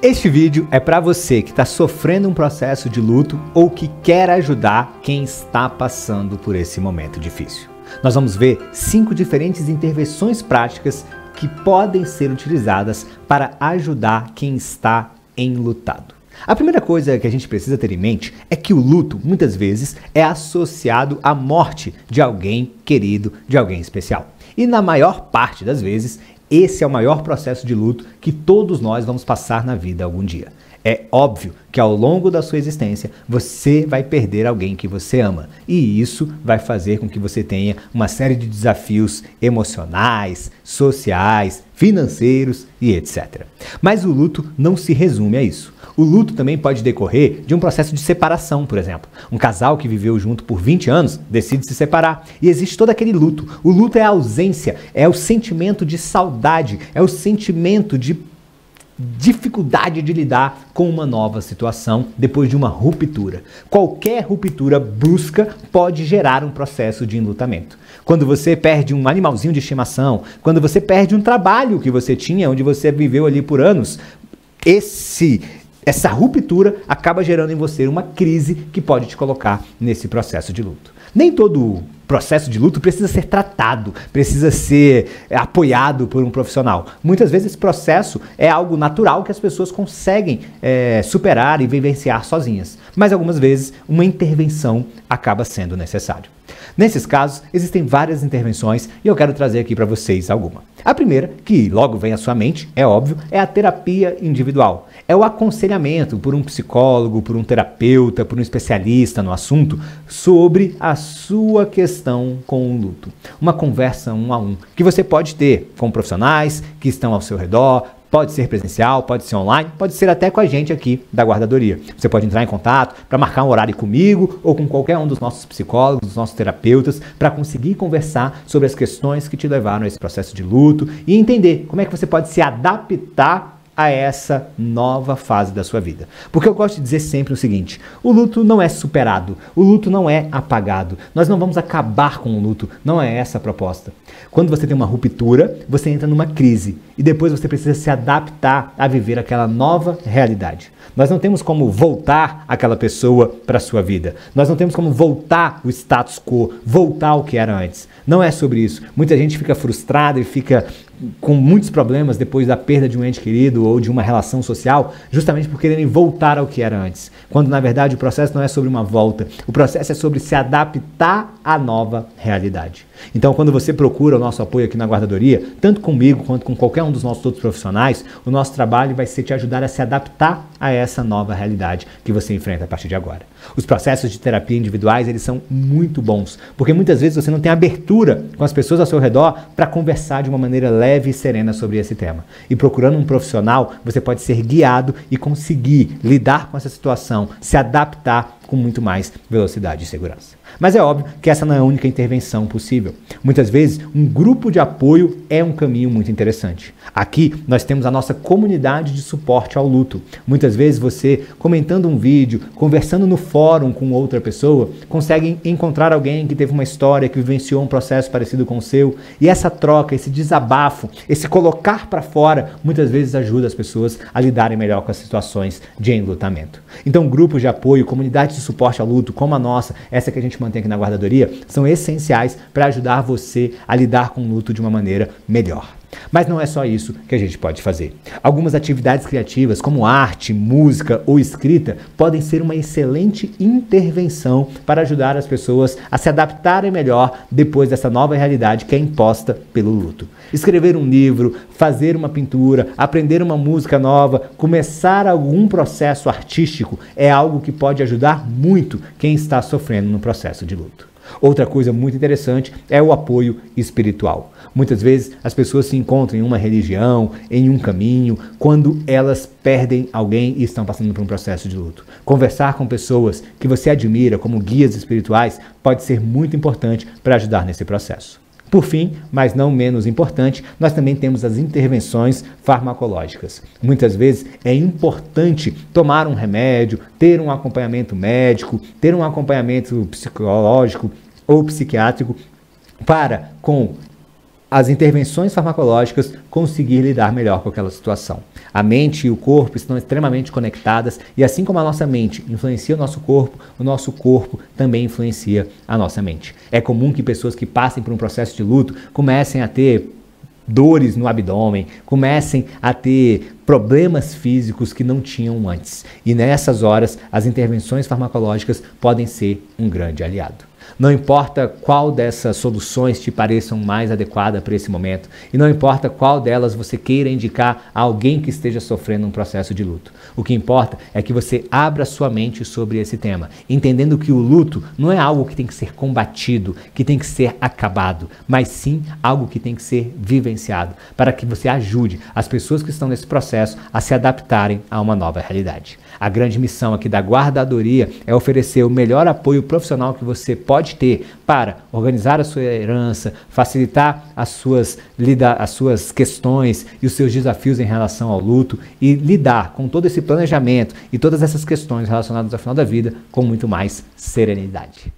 Este vídeo é para você que está sofrendo um processo de luto ou que quer ajudar quem está passando por esse momento difícil. Nós vamos ver 5 diferentes intervenções práticas que podem ser utilizadas para ajudar quem está enlutado. A primeira coisa que a gente precisa ter em mente é que o luto, muitas vezes, é associado à morte de alguém querido, de alguém especial. E na maior parte das vezes, esse é o maior processo de luto que todos nós vamos passar na vida algum dia. É óbvio que ao longo da sua existência você vai perder alguém que você ama e isso vai fazer com que você tenha uma série de desafios emocionais, sociais, financeiros e etc. Mas o luto não se resume a isso. O luto também pode decorrer de um processo de separação, por exemplo. Um casal que viveu junto por 20 anos decide se separar e existe todo aquele luto. O luto é a ausência, é o sentimento de saudade, é o sentimento de dificuldade de lidar com uma nova situação depois de uma ruptura. Qualquer ruptura brusca pode gerar um processo de enlutamento. Quando você perde um animalzinho de estimação, quando você perde um trabalho que você tinha, onde você viveu ali por anos, essa ruptura acaba gerando em você uma crise que pode te colocar nesse processo de luto. Nem todo processo de luto precisa ser tratado, precisa ser apoiado por um profissional. Muitas vezes esse processo é algo natural que as pessoas conseguem superar e vivenciar sozinhas. Mas algumas vezes uma intervenção acaba sendo necessário. Nesses casos, existem várias intervenções e eu quero trazer aqui para vocês alguma. A primeira, que logo vem à sua mente, é óbvio, é a terapia individual. É o aconselhamento por um psicólogo, por um terapeuta, por um especialista no assunto sobre a sua questão com o luto. Uma conversa 1 a 1 que você pode ter com profissionais que estão ao seu redor. Pode ser presencial, pode ser online, pode ser até com a gente aqui da guardadoria. Você pode entrar em contato para marcar um horário comigo ou com qualquer um dos nossos psicólogos, dos nossos terapeutas, para conseguir conversar sobre as questões que te levaram a esse processo de luto e entender como é que você pode se adaptar a essa nova fase da sua vida. Porque eu gosto de dizer sempre o seguinte: o luto não é superado, o luto não é apagado, nós não vamos acabar com o luto, não é essa a proposta. Quando você tem uma ruptura, você entra numa crise e depois você precisa se adaptar a viver aquela nova realidade. Nós não temos como voltar aquela pessoa para a sua vida. Nós não temos como voltar o status quo, voltar ao que era antes. Não é sobre isso. Muita gente fica frustrada e fica com muitos problemas depois da perda de um ente querido ou de uma relação social, justamente por quererem voltar ao que era antes. Quando, na verdade, o processo não é sobre uma volta. O processo é sobre se adaptar à nova realidade. Então, quando você procura o nosso apoio aqui na guardadoria, tanto comigo quanto com qualquer um dos nossos outros profissionais, o nosso trabalho vai ser te ajudar a se adaptar a essa nova realidade que você enfrenta a partir de agora. Os processos de terapia individuais, eles são muito bons, porque muitas vezes você não tem abertura com as pessoas ao seu redor para conversar de uma maneira leve e serena sobre esse tema. E procurando um profissional, você pode ser guiado e conseguir lidar com essa situação, se adaptar com muito mais velocidade e segurança. Mas é óbvio que essa não é a única intervenção possível. Muitas vezes, um grupo de apoio é um caminho muito interessante. Aqui, nós temos a nossa comunidade de suporte ao luto. Muitas vezes, você, comentando um vídeo, conversando no fórum com outra pessoa, consegue encontrar alguém que teve uma história, que vivenciou um processo parecido com o seu. E essa troca, esse desabafo, esse colocar para fora, muitas vezes ajuda as pessoas a lidarem melhor com as situações de enlutamento. Então, grupos de apoio, comunidades de suporte ao luto, como a nossa, essa que a gente mantém aqui na guardadoria, são essenciais para ajudar você a lidar com o luto de uma maneira melhor. Mas não é só isso que a gente pode fazer. Algumas atividades criativas, como arte, música ou escrita, podem ser uma excelente intervenção para ajudar as pessoas a se adaptarem melhor depois dessa nova realidade que é imposta pelo luto. Escrever um livro, fazer uma pintura, aprender uma música nova, começar algum processo artístico é algo que pode ajudar muito quem está sofrendo no processo de luto. Outra coisa muito interessante é o apoio espiritual. Muitas vezes as pessoas se encontram em uma religião, em um caminho, quando elas perdem alguém e estão passando por um processo de luto. Conversar com pessoas que você admira como guias espirituais pode ser muito importante para ajudar nesse processo. Por fim, mas não menos importante, nós também temos as intervenções farmacológicas. Muitas vezes é importante tomar um remédio, ter um acompanhamento médico, ter um acompanhamento psicológico ou psiquiátrico para, com as intervenções farmacológicas conseguir lidar melhor com aquela situação. A mente e o corpo estão extremamente conectadas e assim como a nossa mente influencia o nosso corpo também influencia a nossa mente. É comum que pessoas que passem por um processo de luto comecem a ter dores no abdômen, comecem a ter problemas físicos que não tinham antes. E nessas horas, as intervenções farmacológicas podem ser um grande aliado. Não importa qual dessas soluções te pareçam mais adequada para esse momento e não importa qual delas você queira indicar a alguém que esteja sofrendo um processo de luto. O que importa é que você abra sua mente sobre esse tema, entendendo que o luto não é algo que tem que ser combatido, que tem que ser acabado, mas sim algo que tem que ser vivenciado, para que você ajude as pessoas que estão nesse processo a se adaptarem a uma nova realidade. A grande missão aqui da guardadoria é oferecer o melhor apoio profissional que você pode ter para organizar a sua herança, facilitar as suas questões e os seus desafios em relação ao luto e lidar com todo esse planejamento e todas essas questões relacionadas ao final da vida com muito mais serenidade.